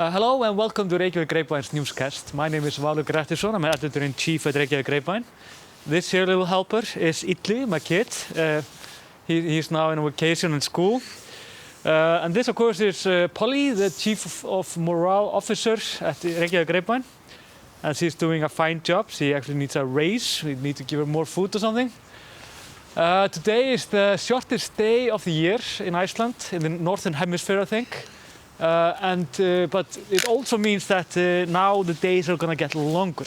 Hello and welcome to Reykjavík Grapevine's Newscast. My name is Valur Grettisson. I'm editor-in-chief at Reykjavík Grapevine. This here little helper is Illi, my kid. He's now in vacation in school. And this, of course, is Polly, the chief of morale officer at Reykjavík Grapevine. And she's doing a fine job. She actually needs a raise. We need to give her more food or something. Today is the shortest day of the year in Iceland, in the northern hemisphere, I think. But it also means that now the days are gonna get longer.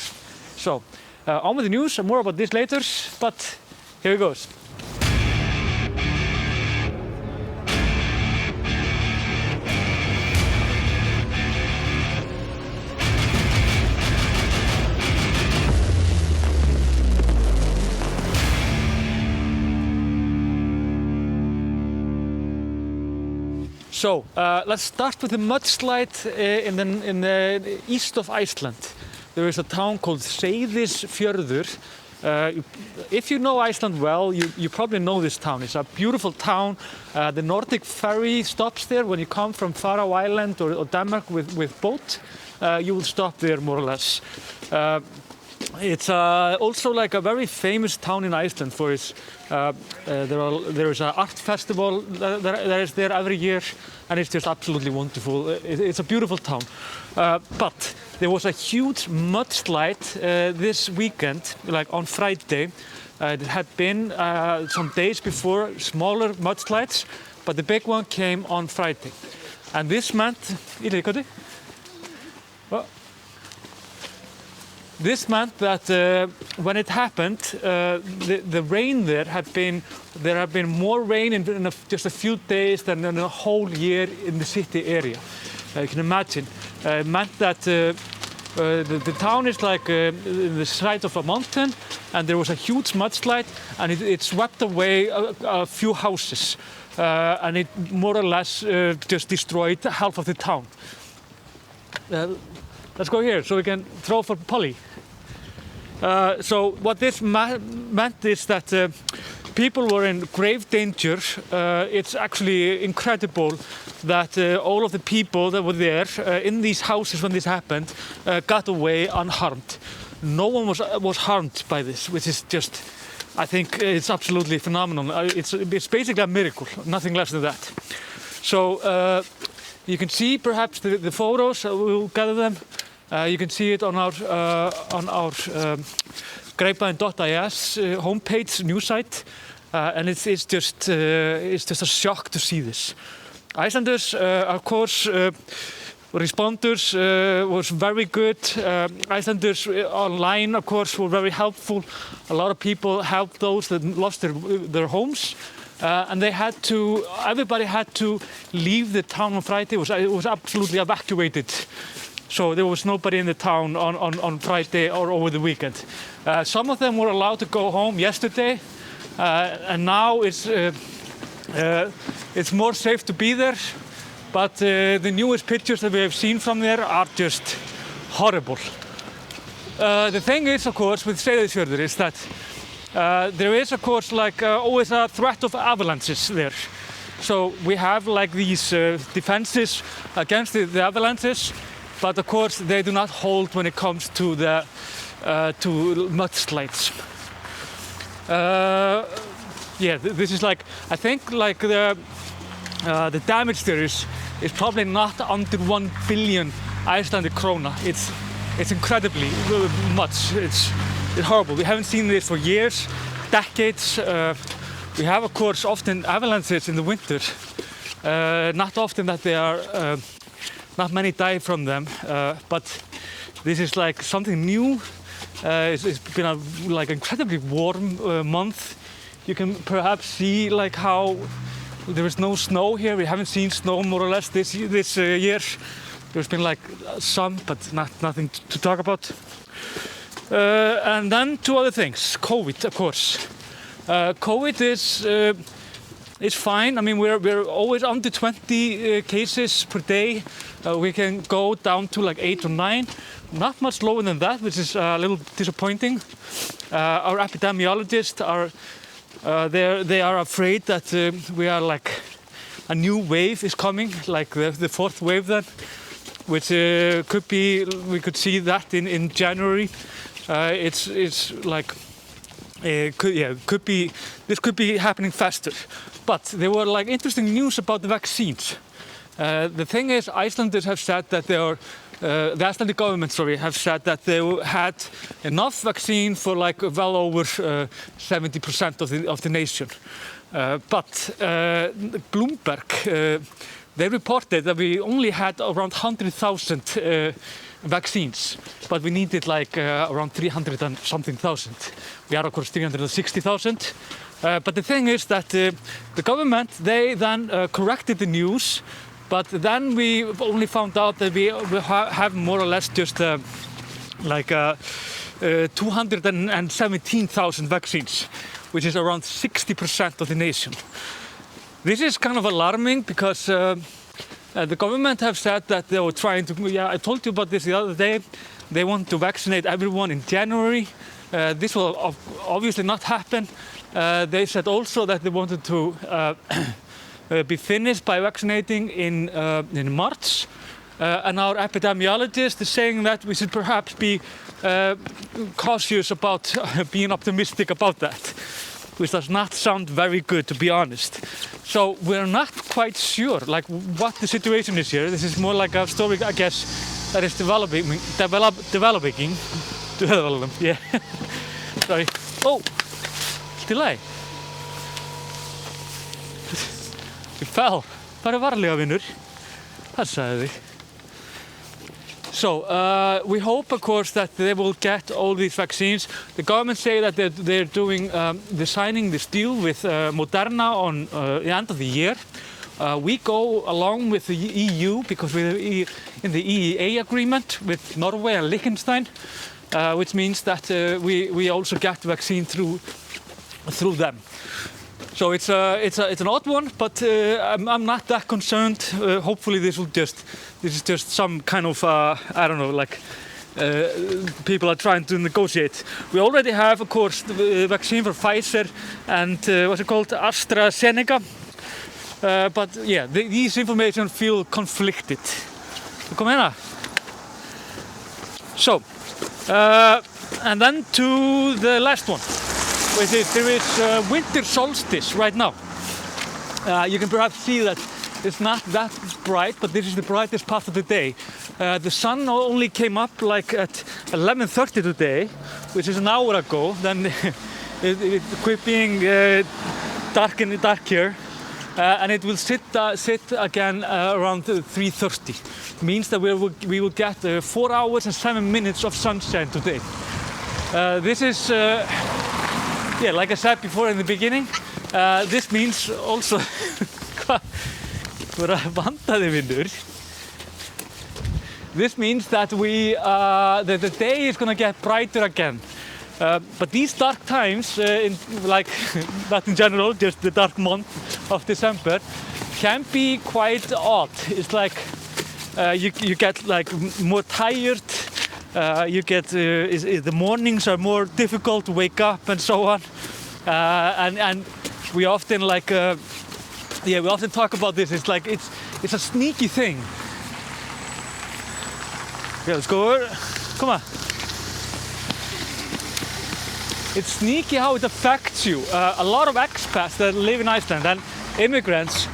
So, on with the news, more about this later, but here it goes. So, let's start with the mudslide in the east of Iceland. There is a town called Seyðisfjörður. If you know Iceland well, you probably know this town. It's a beautiful town. The Nordic ferry stops there. When you come from Faroe Island or Denmark with boat, you will stop there more or less. It's also like a very famous town in Iceland for its, there is an art festival that is there every year, and it's just absolutely wonderful. It's a beautiful town. But there was a huge mudslide this weekend, like on Friday. It had been some days before smaller mudslides, but the big one came on Friday. And this meant, this meant that when it happened, the rain there had been more rain in just a few days than in a whole year in the city area. You can imagine. It meant that the town is like the side of a mountain, and there was a huge mudslide, and it swept away a few houses, and it more or less just destroyed half of the town. Let's go here so we can throw for Polly. So what this meant is that people were in grave danger. It's actually incredible that all of the people that were there in these houses when this happened got away unharmed. No one was harmed by this, which is just, I think it's absolutely phenomenal. It's basically a miracle, nothing less than that. So you can see perhaps the photos. We'll gather them. You can see it on our grapevine.is homepage news site, and it's just a shock to see this. Icelanders, of course, responders was very good. Icelanders online, of course, were very helpful. A lot of people helped those that lost their homes. And everybody had to leave the town on Friday. It was absolutely evacuated. So there was nobody in the town on Friday or over the weekend. Some of them were allowed to go home yesterday, and now it's more safe to be there. But the newest pictures that we have seen from there are just horrible. The thing is, of course, with Seyðisfjörður is that there is, of course, like always a threat of avalanches there. So we have like these defenses against the avalanches, but of course they do not hold when it comes to the mudslides. Yeah, this is like, I think like the damage there is probably not under 1 billion Icelandic krona. It's incredibly much. It's horrible. We haven't seen this for years, decades. We have, of course, often avalanches in the winter. Not often that they are, not many die from them, but this is like something new. It's been a like incredibly warm month. You can perhaps see like how there is no snow here. We haven't seen snow more or less this year. There's been like some, but nothing to talk about. And then two other things. COVID, of course. COVID is fine. I mean, we're always under 20 cases per day. We can go down to like 8 or 9. Not much lower than that, which is a little disappointing. Our epidemiologists are they are afraid that we are like a new wave is coming, like the fourth wave then. which could be, we could see that in January. It's like, could be, this could be happening faster. But there were like interesting news about the vaccines. The thing is, Icelanders have said that the Icelandic government, have said that they had enough vaccine for like well over 70% of the nation. But Bloomberg, they reported that we only had around 100,000 vaccines, but we needed like around 300 and something thousand. We are of course 360,000. But the thing is that the government, they then corrected the news, but then we only found out that we have more or less just like 217,000 vaccines, which is around 60% of the nation. This is kind of alarming because the government have said that they were trying to, I told you about this the other day, they want to vaccinate everyone in January. This will obviously not happen. They said also that they wanted to be finished by vaccinating in March. And our epidemiologist is saying that we should perhaps be cautious about being optimistic about that, which does not sound very good, to be honest. So we're not quite sure like what the situation is here. This is more like a story, I guess, that is developing. Yeah. Sorry. Oh, delay. Ég fell. Bara varlega, vinur. Passaðu þig. So we hope, of course, that they will get all these vaccines. The government say that they're doing, they're signing this deal with Moderna on the end of the year. We go along with the EU because we're in the EEA agreement with Norway and Liechtenstein, which means that we also get the vaccine through them. So it's an odd one, but I'm not that concerned. Hopefully this is just some kind of I don't know, like people are trying to negotiate. We already have, of course, the vaccine for Pfizer and what's it called, AstraZeneca. But yeah, these information feel conflicted. Kom hérna. So, and then to the last one. There is Winter Solstice right now. You can perhaps see that it's not that bright, but this is the brightest part of the day. The sun only came up like at 11:30 today, which is an hour ago. Then it quit being dark here, and it will sit again around 3:30. It means that we will get 4 hours and 7 minutes of sunshine today. This is. Yeah, like I said before in the beginning, this means also this means that the day is gonna get brighter again. But these dark times, not in general, just the dark month of December, can be quite odd. It's like you get like more tired. You get the mornings are more difficult to wake up and so on, and we often we often talk about this. It's like it's a sneaky thing. Yeah, let's go over. Come on. It's sneaky how it affects you. A lot of expats that live in Iceland and immigrants,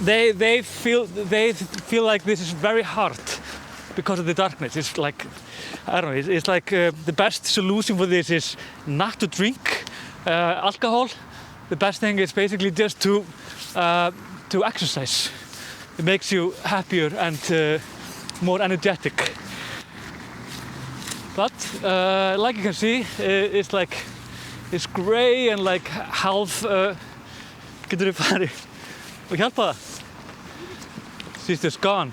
they feel like this is very hard because of the darkness. It's like, I don't know, it's like the best solution for this is not to drink alcohol. The best thing is basically just to exercise. It makes you happier and more energetic. But like you can see, it's grey and like half. Getur þú farið og hjálpa það? She's just gone.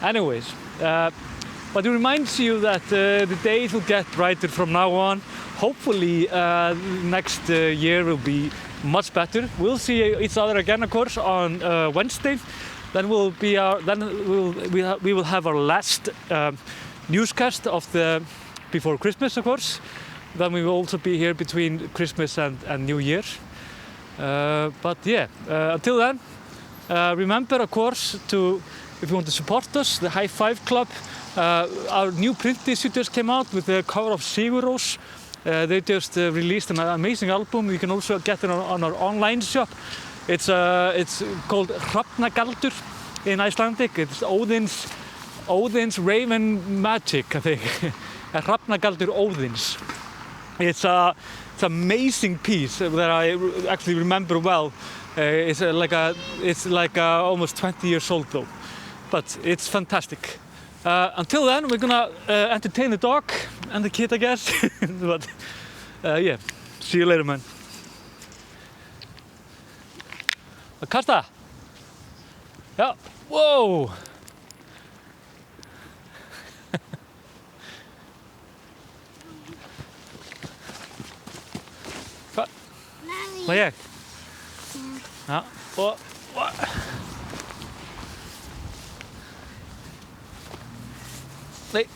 Anyways, but it reminds you that the days will get brighter from now on. Hopefully next year will be much better. We'll see each other again, of course, on Wednesday. Then we will have our last newscast of before Christmas, of course. Then we will also be here between Christmas and New Year. But yeah, until then, remember, of course, to if you want to support us, the High Five Club. Our new print issue just came out with the cover of Sigurós. They just released an amazing album. You can also get it on our online shop. It's called Hrafnagaldur in Icelandic. It's Odin's raven magic, I think. Hrafnagaldur Odins. It's an amazing piece that I actually remember well. It's like almost 20 years old though, but it's fantastic. Until then, we're gonna entertain the dog and the kid, I guess. But yeah, see you later, man. Kasta. Yeah. Whoa. Vad är det? Ja. Nej.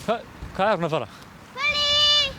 Hej. Vad är det för att fara? Hörni!